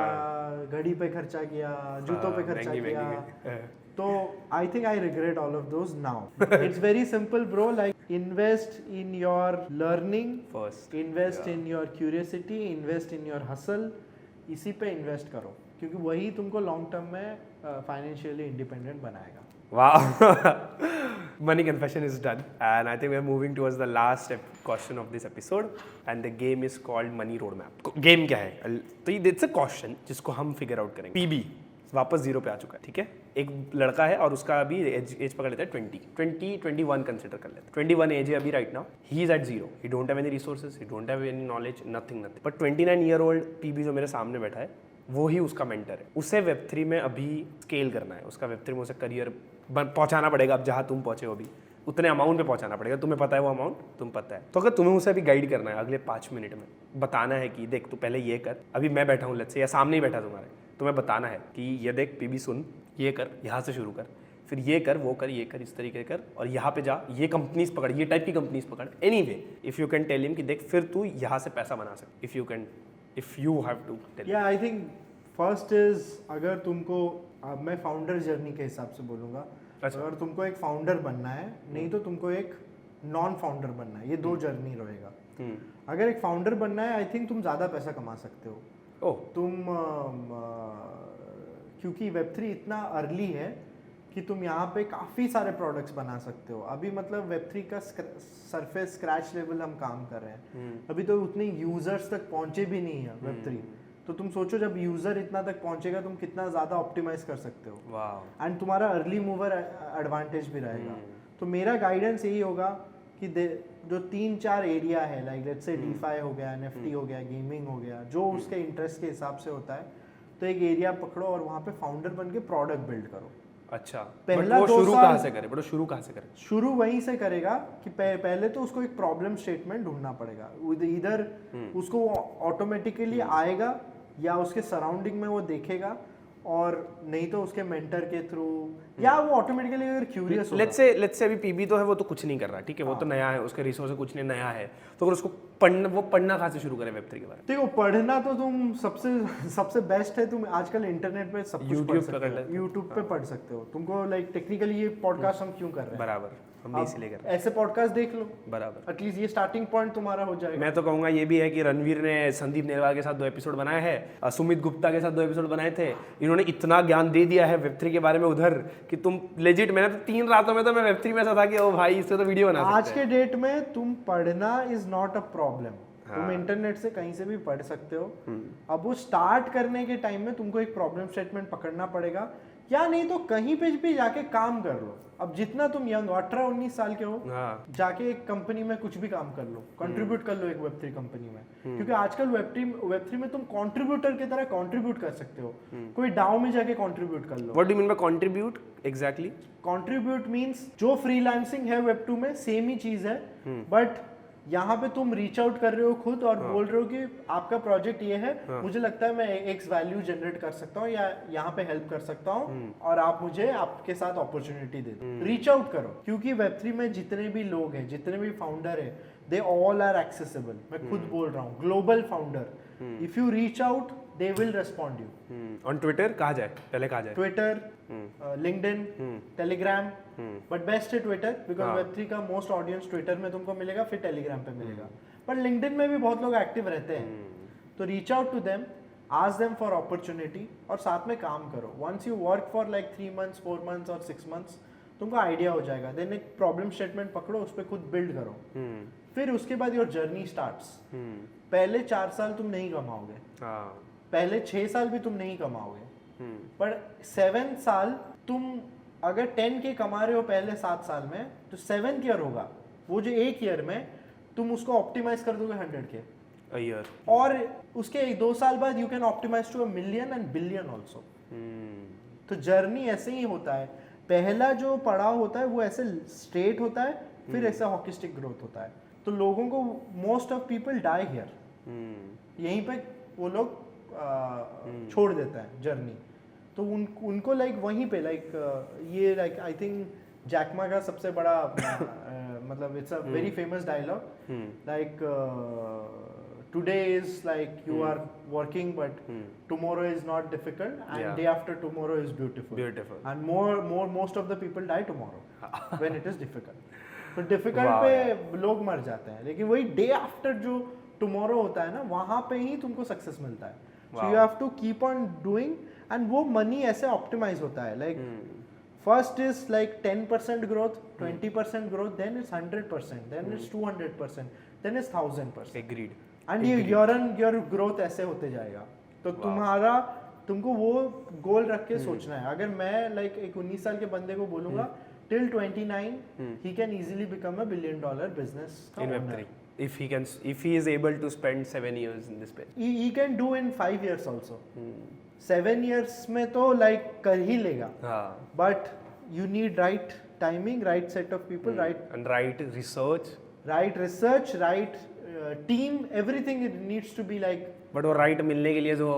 घड़ी पे खर्चा किया, जूतों पे खर्चा किया. तो I think I regret all of those now. It's very simple, bro. Like invest in your learning
First.
Invest in your curiosity, invest in your hustle. इसी पे invest करो क्योंकि वही तुमको लॉन्ग टर्म में फाइनेंशियली इंडिपेंडेंट बनाएगा.
Wow. Money confession is done, and I think we're moving towards the last question of this episode, and the game is called Money Roadmap. Game क्या है? तो ये it's a question जिसको हम figure out करेंगे. PB वापस 0 पे आ चुका है. ठीक है. एक लड़का है और उसका अभी एज पकड़ लेता है 21 कंसिडर कर लेते हैं. 21 एज है अभी right now. He is at 0. He don't have any resources, he don't have any knowledge, nothing. But 29 year old PB जो मेरे सामने बैठा है वो ही उसका मेंटर है. उसे Web3 में अभी स्केल करना है. उसका Web3 में उसे करियर पहुंचाना पड़ेगा. अब जहाँ तुम पहुंचे हो अभी उतने अमाउंट पे पहुंचाना पड़ेगा. तुम्हें पता है वो अमाउंट, तुम पता है. तो अगर तुम्हें उसे अभी गाइड करना है अगले 5 मिनट में, बताना है कि देख तू पहले ये कर. अभी मैं बैठा हूँ लेट्स से या सामने ही बैठा तुम्हारे, तुम्हें बताना है कि ये देख PB सुन, ये कर, यहाँ से शुरू कर, फिर ये कर, वो कर, ये कर, इस तरीके कर, और यहाँ पे जा, ये कंपनीज पकड़, ये टाइप की कंपनीज पकड़. Anyway if you can tell him कि देख फिर तू यहाँ से पैसा बना सकते. If you have to tell.
या आई थिंक फर्स्ट इज, अगर तुमको, अब मैं फाउंडर जर्नी के हिसाब से बोलूँगा.
अच्छा.
अगर तुमको एक फाउंडर बनना है, नहीं तो तुमको एक नॉन फाउंडर बनना है, ये 2 जर्नी रहेगा. अगर एक फाउंडर बनना है, आई थिंक तुम ज़्यादा पैसा कमा सकते हो. तुम क्योंकि Web3 इतना अर्ली है कि तुम यहाँ पे काफ़ी सारे प्रोडक्ट्स बना सकते हो. अभी मतलब Web3 का सरफेस स्क्रैच लेवल हम काम कर रहे हैं. अभी तो उतने यूजर्स तक पहुँचे भी नहीं है Web3. तो तुम सोचो जब यूजर इतना तक पहुँचेगा तुम कितना ज़्यादा ऑप्टिमाइज कर सकते हो. एंड तुम्हारा अर्ली मूवर एडवांटेज भी रहेगा. तो मेरा गाइडेंस यही होगा कि जो 3-4 एरिया है, लाइक लेट्स से DeFi हो गया, NFT हो गया, गेमिंग हो गया, जो उसके इंटरेस्ट के हिसाब से होता है, तो एक एरिया पकड़ो और वहाँ पे फाउंडर बन के प्रोडक्ट बिल्ड करो.
अच्छा.
पहला
वो
2
शुरू
साल
कहाँ से करे? बट शुरू कहाँ से करे?
शुरू वहीं से करेगा कि पहले तो उसको एक प्रॉब्लम स्टेटमेंट ढूंढना पड़ेगा. इधर उसको ऑटोमेटिकली आएगा या उसके सराउंडिंग में वो देखेगा, और नहीं तो उसके मेंटर के थ्रू, या वो ऑटोमेटिकली अगर क्यूरियस होगा.
लेट्स से अभी PB तो है, वो तो कुछ नहीं कर रहा. ठीक है. वो तो नया है, उसके रिसोर्स कुछ नहीं, नया है. तो अगर उसको पढ़ना कहाँ से शुरू करे Web3 के बारे में?
देखो, पढ़ना तो तुम सबसे बेस्ट है. तुम आजकल इंटरनेट पे सब कुछ पढ़ सकते हो. यूट्यूब पे पढ़ सकते हो. तुमको लाइक टेक्निकली ये पॉडकास्ट हम क्यों कर रहे हैं?
बराबर. हम भी इसीलिए कर रहे
ऐसे पॉडकास्ट देख लो,
हैं। बराबर।
एटलीस्ट ये स्टार्टिंग पॉइंट तुम्हारा हो जाएगा।
मैं तो कहूँगा ये भी है कि रणवीर ने संदीप नेरवाल के साथ 2 एपिसोड बनाए हैं, सुमित गुप्ता के साथ 2 एपिसोड बनाए थे। इन्होंने इतना ज्ञान दे दिया है वेब3 के बारे में उधर कि तुम लेजिट, मैंने तो 3 रातों में तो मैं वेब3 में ऐसा था कि ओ भाई इससे तो वीडियो बना
आज
सकते
के डेट में तुम पढ़ना इज नॉट अ प्रॉब्लम। तुम इंटरनेट से कहीं से भी पढ़ सकते हो। अब वो स्टार्ट करने के टाइम में तुमको एक प्रॉब्लम स्टेटमेंट पकड़ना पड़ेगा, या नहीं तो कहीं पे भी जाके काम कर लो। अब जितना तुम यंग हो, 18-19 साल के हो, जाके एक कंपनी में कुछ भी काम कर लो, कंट्रीब्यूट कर लो एक वेब3 कंपनी में। क्योंकि आजकल वेब3 में तुम कंट्रीब्यूटर की तरह कंट्रीब्यूट कर सकते हो। कोई डाउ में जाके कंट्रीब्यूट कर लो।
What do you mean by contribute exactly?
Contribute means जो फ्रीलांसिंग है वेब2 में सेम ही चीज है, बट यहाँ पे तुम रीच आउट कर रहे हो खुद और बोल रहे हो कि आपका प्रोजेक्ट ये है, मुझे लगता है मैं एक्स वैल्यू जनरेट कर सकता हूँ या यहाँ पे हेल्प कर सकता हूँ और आप मुझे आपके साथ अपॉर्चुनिटी दे दो। रीच आउट करो, क्योंकि वेब3 में जितने भी लोग हैं, जितने भी फाउंडर है, दे ऑल आर एक्सेसिबल। मैं खुद बोल रहा हूँ, global founder. If you reach out they will respond you.
On Twitter कहाँ जाए, पहले कहाँ जाए?
Twitter, LinkedIn, Telegram, but best है ट्विटर, बिकॉज वेब3 का मोस्ट ऑडियंस ट्विटर में तुमको मिलेगा, फिर टेलीग्राम पे मिलेगा। बट लिंक्डइन में भी बहुत लोग एक्टिव रहते हैं, तो reach out to them, ask them for opportunity और साथ में काम करो। Once you work for like 3 months, 4 months और 6 months, तुमको आइडिया हो जाएगा। देन एक प्रॉब्लम स्टेटमेंट पकड़ो, उस पर खुद बिल्ड करो, फिर उसके बाद योर जर्नी स्टार्ट्स। पहले 4 साल तुम नहीं कमाओगे, पहले 6 साल भी तुम नहीं कमाओगे, पर 7 साल तुम अगर 10K कमा रहे हो पहले 7 साल में, तो 7th ईयर होगा, वो जो 1 ईयर में तुम उसको ऑप्टिमाइज कर दोगे 100K
a year,
और उसके 1-2 साल बाद you can optimize to $1 million and $1 billion also. तो जर्नी ऐसे ही होता है, पहला जो पड़ाव होता है वो ऐसे स्ट्रेट होता है, फिर ऐसा हॉकी स्टिक ग्रोथ होता है। तो लोगों को, most of people die here, यहीं पे वो लोग छोड़ देता है जर्नी। तो उनको लाइक वहीं पे लाइक ये लाइक आई थिंक जैकमा का सबसे बड़ा मतलब it's a very famous dialogue, like today is like you are working but tomorrow is not difficult and day after tomorrow is beautiful and most of the people die tomorrow when it is difficult. तो डिफिकल्ट पे लोग मर जाते हैं, लेकिन वही डे आफ्टर जो टुमारो होता है ना, वहां पे ही तुमको सक्सेस मिलता है। So you have to keep on doing, and वो मनी ऐसे ऑप्टिमाइज होता है, like first is like 10% growth, 20% growth, then it's 100%, then it's 200%, then it's 1000%।
Agreed.
And your growth ऐसे होते जाएगा। तो तुमको वो गोल रख के सोचना है। अगर मैं लाइक एक 19 साल के बंदे को बोलूंगा till 29 he can easily become $1 billion business
in Web3 if he is able to spend 7 years in this space.
He can do in 5 years also. 7 years में तो like कर ही लेगा, but you need right timing, right set of people,
and right research,
right team, everything it needs to be like.
but वो right मिलने के लिए जो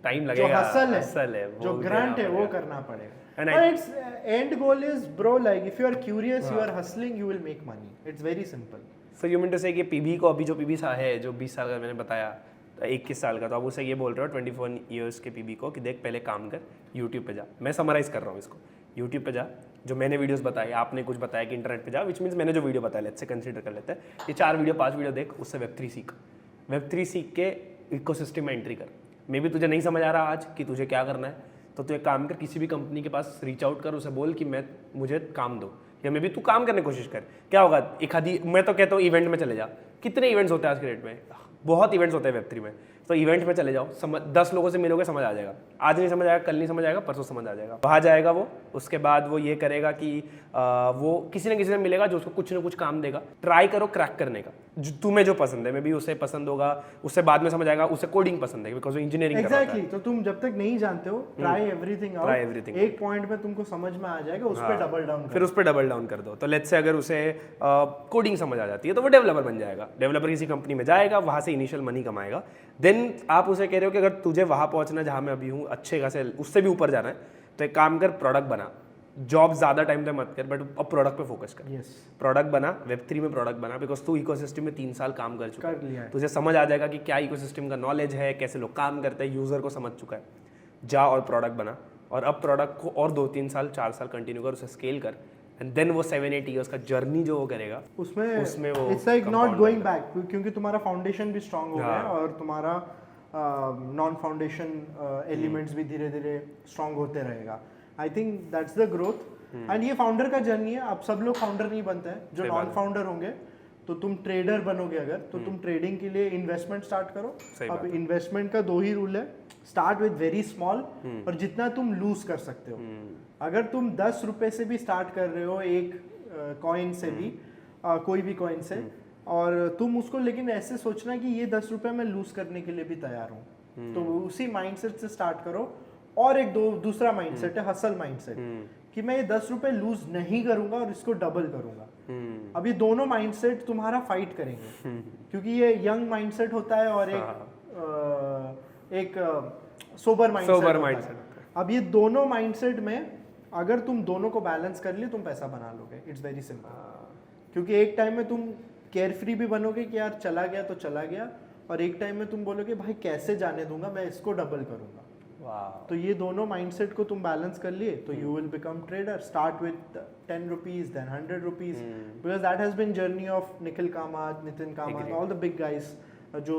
टाइम लगेगा,
जो हसल है,
वो
जो ग्रांट है, वो करना पड़ेगा। And its end goal is, bro, like if you are curious, you are hustling, you will make money. It's very simple.
So you mean to say कि पीबी को अभी जो पीबी सा है, जो 20 साल का मैंने बताया, 21 साल का, तो आप उसे ये बोल रहे हो 24 ईयर्स के पीबी को कि देख पहले काम कर, यूट्यूब पे जा। मैं समराइज कर रहा हूँ इसको, यूट्यूब पे जा, जो मैंने वीडियोस बताए, आपने कुछ बताया कि इंटरनेट पे जा, विच मीन्स मैंने जो वीडियो बताया, लेट्स से कंसीडर कर लेते हैं, ये 4 वीडियो 5 वीडियो देख, उससे वेब3 सीख, वेब3 सीख के इकोसिस्टम में एंट्री कर। मे बी तुझे नहीं समझ आ रहा आज कि तुझे क्या करना है, तो तू एक काम कर, किसी भी कंपनी के पास रीच आउट कर, उसे बोल कि मुझे काम दो, या मे बी तू काम करने की कोशिश कर। क्या होगा, एक आधी, मैं तो कहता हूँ इवेंट में चले जा। कितने इवेंट्स होते हैं आज के डेट में, बहुत इवेंट्स होते हैं वेब3 में। तो इवेंट में चले जाओ, 10 लोगों से मिलोगे, समझ आ जाएगा। आज नहीं समझ आएगा, कल नहीं समझ आएगा, परसों समझ आ जाएगा। वहाँ जाएगा वो, उसके बाद वो ये करेगा कि वो किसी न किसी से मिलेगा जो उसको कुछ ना कुछ काम देगा। ट्राई करो क्रैक करने का, तुम्हें जो पसंद है, मे बी उसे पसंद होगा, उससे बाद में समझ आएगा, उसे कोडिंग पसंद है, बिकॉज वो इंजीनियरिंग कर रहा है।
एग्जैक्टली। तो तुम जब तक नहीं जानते हो, ट्राई एवरीथिंग आउट। एक पॉइंट में तुमको समझ में आ जाएगा, उस पर डबल डाउन,
फिर उस पर डबल डाउन कर दो। तो लेट्स से अगर उसे कोडिंग समझ आ जाती है, तो वो डेवलपर बन जाएगा। डेवलपर किसी कंपनी में जाएगा, वहाँ से इनिशियल मनी कमाएगा। देन आप उसे कह रहे हो कि अगर तुझे वहाँ पहुँचना जहाँ मैं अभी हूँ, अच्छे खासे उससे भी ऊपर जाना है, तो एक काम कर, प्रोडक्ट बना। जॉब ज़्यादा टाइम पे मत कर, बट अब प्रोडक्ट पे फोकस कर। प्रोडक्ट बना, वेब3 में प्रोडक्ट बना, बिकॉज तू इकोसिस्टम में 3 साल काम कर चुका है, तुझे समझ आ जाएगा कि क्या इकोसिस्टम का नॉलेज है, कैसे लोग काम करते हैं, यूज़र को समझ चुका है। जा और प्रोडक्ट बना, और अब प्रोडक्ट को और 2-3 साल 4 साल कंटिन्यू कर, उसे स्केल कर, एंड देन वो 7-8 ईयर्स का जर्नी जो वो करेगा
उसमें
वो
it's like not
compound
going back, क्योंकि तुम्हारा फाउंडेशन भी स्ट्रांग हो गया है और तुम्हारा नॉन फाउंडेशन एलिमेंट्स भी धीरे धीरे स्ट्रांग होते रहेगा. I think that's the growth. And ये फाउंडर का जर्नी है. अब सब लोग फाउंडर नहीं बनते हैं. जो नॉन फाउंडर होंगे तो तुम ट्रेडर बनोगे अगर, तो तुम ट्रेडिंग के लिए इन्वेस्टमेंट स्टार्ट करो. अब इन्वेस्टमेंट का 2 ही रूल है. स्टार्ट विद वेरी स्मॉल, और जितना तुम लूज कर सकते हो. अगर तुम 10 रुपए से भी स्टार्ट कर रहे हो एक कॉइन से भी, कोई भी कॉइन से, और तुम उसको लेकिन ऐसे सोचना कि ये 10 रुपए मैं लूज करने के लिए भी तैयार हूँ, तो उसी माइंडसेट से स्टार्ट करो. और एक दूसरा माइंडसेट है हसल माइंडसेट, कि मैं ये 10 रुपए लूज नहीं करूंगा और इसको डबल करूंगा. अब ये दोनों माइंडसेट तुम्हारा फाइट करेंगे, क्योंकि ये यंग माइंडसेट होता है और एक सोबर माइंडसेट. अब ये दोनों माइंडसेट में अगर तुम दोनों को बैलेंस कर लिए, तुम पैसा बना लोगे. It's very simple. क्योंकि एक टाइम में तुम केयर फ्री भी बनोगे कि यार चला गया तो चला गया, और एक टाइम में तुम बोलोगे भाई कैसे जाने दूंगा, मैं इसको डबल करूंगा. तो ये दोनों माइंडसेट को तुम बैलेंस कर लिए तो you will become trader. Start with 10 rupees, then 100 rupees, because that has been journey of Nikhil Kamath, Nitin Kamath, all the big guys जो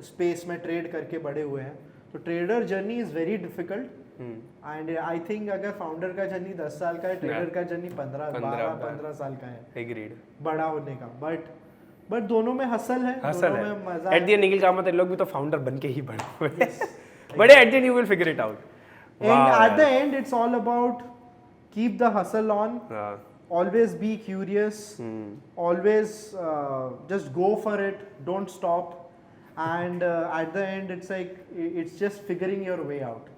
स्पेस में ट्रेड करके बड़े हुए हैं. तो trader journey is very difficult. And I think अगर फाउंडर का जर्नी 10 साल का है, ट्रेडर का जर्नी 15 साल का है.
एग्रीड.
बड़ा होने का. बट दोनों में हसल है. दोनों में मजा.
At the end Nikhil Kamat लोग भी तो फाउंडर बन के ही बड़े हुए. बड़े at the end you will figure it out.
And at the end, it's all about keep the hustle on. Always be curious. Always just go for it. Don't stop. And at the end, it's like it's just figuring your way out.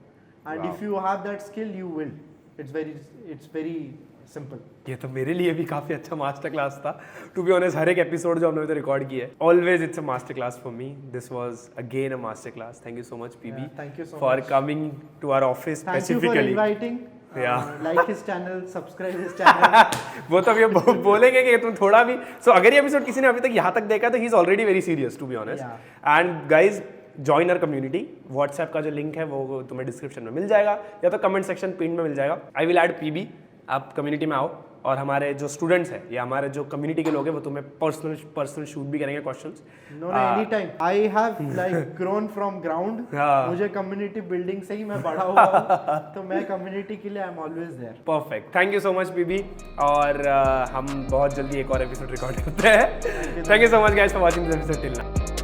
And if you have that skill, you will. It's very simple.
ये तो मेरे लिए भी काफी अच्छा मास्टर क्लास था. टू बी ऑनेस्ट, हर एक एपिसोड जो हमने तो रिकॉर्ड किया है, always it's a master class for me. This was again a master class. Thank you so much PB.
Thank you so
for
much
coming to our office
Thank you for
specifically.
inviting.
Yeah.
Like his channel, subscribe his channel.
वो तो अब ये बोलेंगे कि तुम थोड़ा भी. सो अगर ये एपिसोड किसी ने अभी तक यहाँ तक देखा तो he is already very serious, to be honest. And guys, join our community. WhatsApp का जो लिंक है वो तुम्हें डिस्क्रिप्शन में मिल जाएगा, या तो कमेंट सेक्शन पिन में मिल जाएगा. I will add PB. आप कम्युनिटी में आओ, और हमारे जो स्टूडेंट्स हैं या हमारे जो कम्युनिटी के लोग हैं वो तुम्हें पर्सनल शूट भी करेंगे questions.
No, any time. I have like grown from ground. मुझे कम्युनिटी बिल्डिंग से ही मैं बड़ा हुआ हूं, तो मैं कम्युनिटी के लिए I am always there.
Perfect. Thank you so much PB. और हम बहुत जल्दी एक और एपिसोड रिकॉर्ड करते हैं. Thank you so much guys for watching this episode till now.